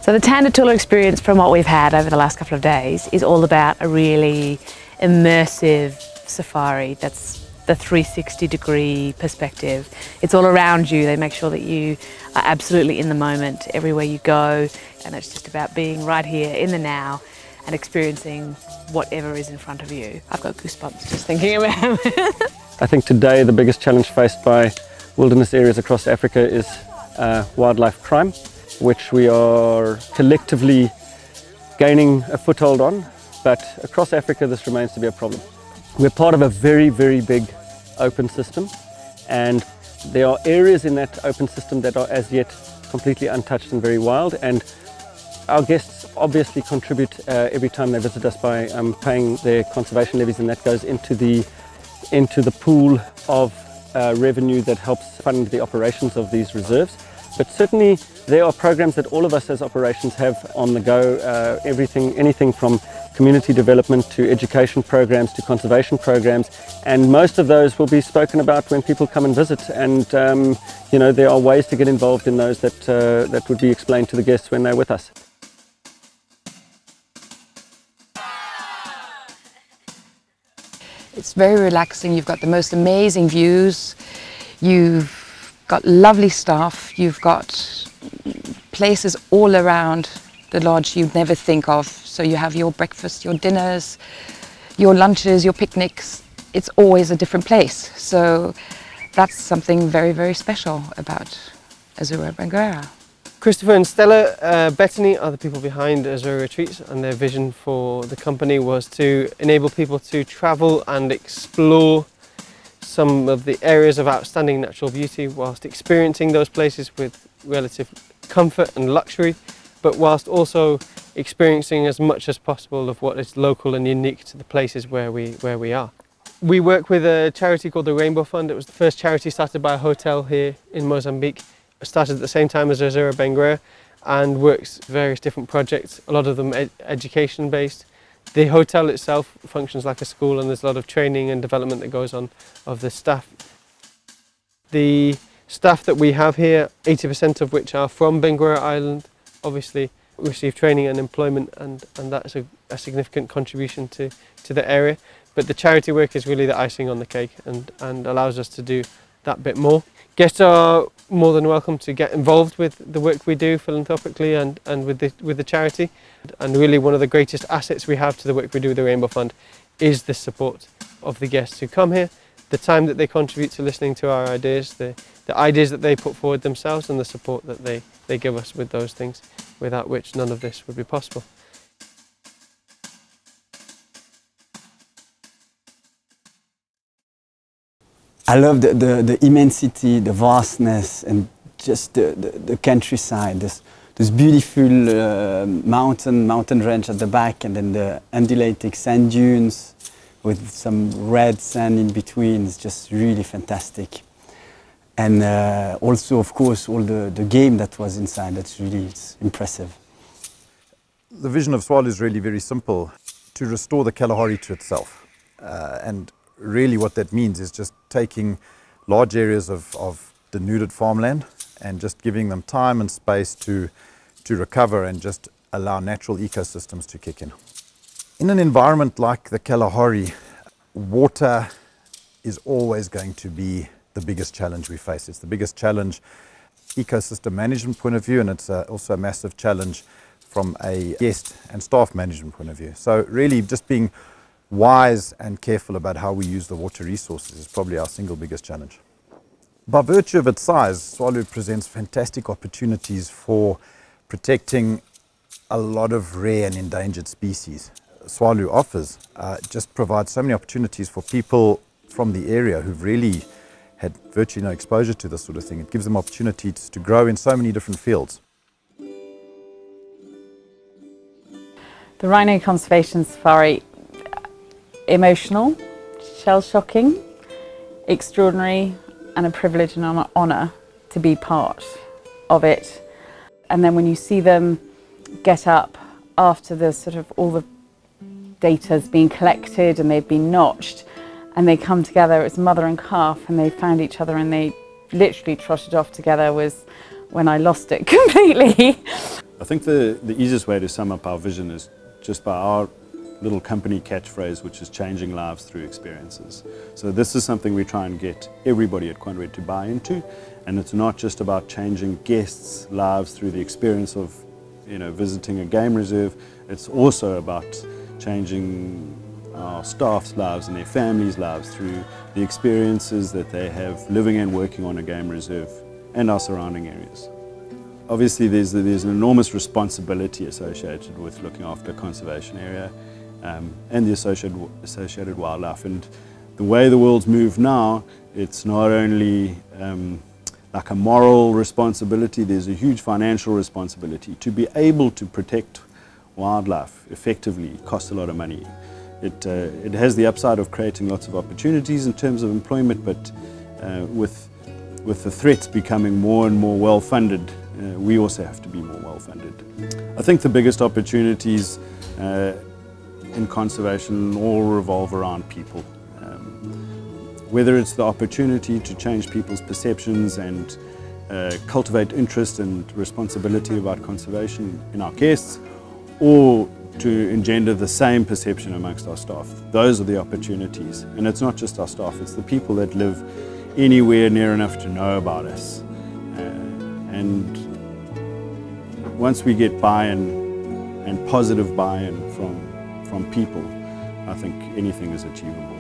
So the Tandatula experience, from what we've had over the last couple of days, is all about a really immersive safari. That's the 360-degree perspective. It's all around you. They make sure that you are absolutely in the moment everywhere you go, and it's just about being right here in the now and experiencing whatever is in front of you. I've got goosebumps just thinking about it. I think today the biggest challenge faced by wilderness areas across Africa is wildlife crime, which we are collectively gaining a foothold on, but across Africa this remains to be a problem. We're part of a very, very big open system, and there are areas in that open system that are as yet completely untouched and very wild, and our guests obviously contribute every time they visit us by paying their conservation levies, and that goes into the pool of revenue that helps fund the operations of these reserves. But certainly there are programs that all of us as operations have on the go, anything from community development to education programs to conservation programs, and most of those will be spoken about when people come and visit, and you know, there are ways to get involved in those that would be explained to the guests when they're with us. It's very relaxing. You've got the most amazing views, you've got lovely staff, you've got places all around the lodge you'd never think of. So you have your breakfast, your dinners, your lunches, your picnics. It's always a different place. So that's something very, very special about Azura Benguela. Christopher and Stella Bettany are the people behind Azura Retreats, and their vision for the company was to enable people to travel and explore some of the areas of outstanding natural beauty whilst experiencing those places with relative comfort and luxury, but whilst also experiencing as much as possible of what is local and unique to the places where we are. We work with a charity called the Rainbow Fund. It was the first charity started by a hotel here in Mozambique. It started at the same time as Azura Benguela and works various different projects, a lot of them education based. The hotel itself functions like a school, and there's a lot of training and development that goes on of the staff. The staff that we have here, 80% of which are from Benguela Island, obviously receive training and employment, and that's a significant contribution to the area. But the charity work is really the icing on the cake and allows us to do that bit more. Guests are more than welcome to get involved with the work we do philanthropically and with the charity. And really one of the greatest assets we have to the work we do with the Rainbow Fund is the support of the guests who come here, the time that they contribute to listening to our ideas, the ideas that they put forward themselves, and the support that they give us with those things, without which none of this would be possible. I love the immensity, the vastness, and just the countryside. This beautiful mountain range at the back, and then the undulating sand dunes with some red sand in between. It's just really fantastic. And also, of course, all the game that was inside. That's really impressive. The vision of Swallow is really very simple: to restore the Kalahari to itself. And really what that means is just taking large areas of denuded farmland and just giving them time and space to recover and just allow natural ecosystems to kick in. In an environment like the Kalahari, water is always going to be the biggest challenge we face. It's the biggest challenge ecosystem management point of view, and it's also a massive challenge from a guest and staff management point of view. So really just being wise and careful about how we use the water resources is probably our single biggest challenge. By virtue of its size, Swallow presents fantastic opportunities for protecting a lot of rare and endangered species. Swallow offers just provides so many opportunities for people from the area who've really had virtually no exposure to this sort of thing. It gives them opportunities to grow in so many different fields. The Rhino Conservation Safari, emotional, shell-shocking, extraordinary, and a privilege and an honour to be part of it. And then when you see them get up after the sort of all the data's been collected and they've been notched, and they come together, it's mother and calf, and they found each other and they literally trotted off together, was when I lost it completely. A think the easiest way to sum up our vision is just by our little company catchphrase, which is changing lives through experiences. So this is something we try and get everybody at Quanred to buy into, and it's not just about changing guests' lives through the experience of, you know, visiting a game reserve. It's also about changing our staff's lives and their families' lives through the experiences that they have living and working on a game reserve and our surrounding areas. Obviously there's an enormous responsibility associated with looking after a conservation area and the associated wildlife. And the way the world's moved now, it's not only like a moral responsibility, there's a huge financial responsibility. To be able to protect wildlife effectively costs a lot of money. It has the upside of creating lots of opportunities in terms of employment, but with the threats becoming more and more well-funded, we also have to be more well-funded. I think the biggest opportunities in conservation all revolve around people. Whether it's the opportunity to change people's perceptions and cultivate interest and responsibility about conservation in our guests, or to engender the same perception amongst our staff. Those are the opportunities. And it's not just our staff, it's the people that live anywhere near enough to know about us. And once we get buy-in and positive buy-in from people, I think anything is achievable.